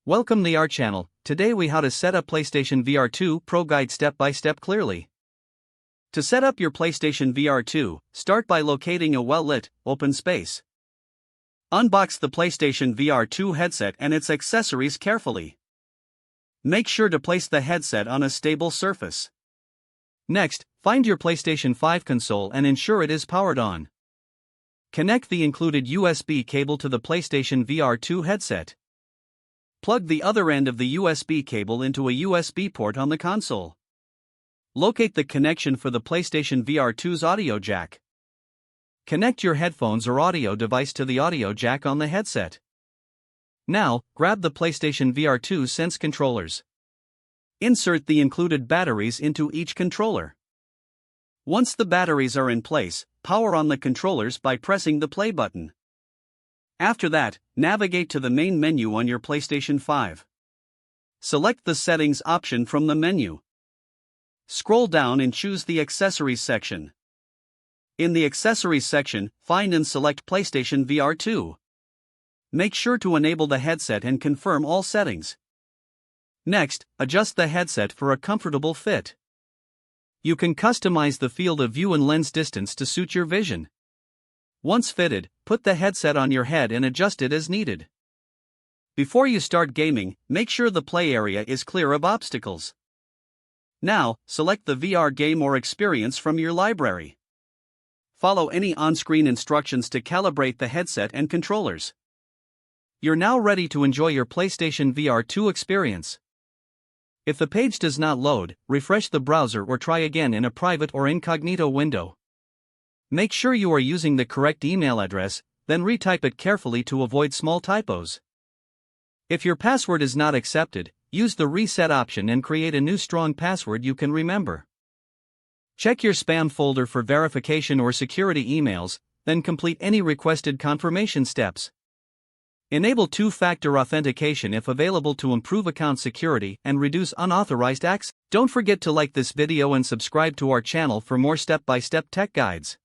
Welcome to our channel. Today we how to set up PlayStation VR2 Pro guide step by step clearly. To set up your PlayStation VR2, start by locating a well-lit, open space. Unbox the PlayStation VR2 headset and its accessories carefully. Make sure to place the headset on a stable surface. Next, find your PlayStation 5 console and ensure it is powered on. Connect the included USB cable to the PlayStation VR2 headset. Plug the other end of the USB cable into a USB port on the console. Locate the connection for the PlayStation VR2's audio jack. Connect your headphones or audio device to the audio jack on the headset. Now, grab the PlayStation VR2 Sense controllers. Insert the included batteries into each controller. Once the batteries are in place, power on the controllers by pressing the play button. After that, navigate to the main menu on your PlayStation 5. Select the Settings option from the menu. Scroll down and choose the Accessories section. In the Accessories section, find and select PlayStation VR2. Make sure to enable the headset and confirm all settings. Next, adjust the headset for a comfortable fit. You can customize the field of view and lens distance to suit your vision. Once fitted, put the headset on your head and adjust it as needed. Before you start gaming, make sure the play area is clear of obstacles. Now, select the VR game or experience from your library. Follow any on-screen instructions to calibrate the headset and controllers. You're now ready to enjoy your PlayStation VR2 experience. If the page does not load, refresh the browser or try again in a private or incognito window. Make sure you are using the correct email address, then retype it carefully to avoid small typos. If your password is not accepted, use the reset option and create a new strong password you can remember. Check your spam folder for verification or security emails, then complete any requested confirmation steps. Enable two-factor authentication if available to improve account security and reduce unauthorized access. Don't forget to like this video and subscribe to our channel for more step-by-step tech guides.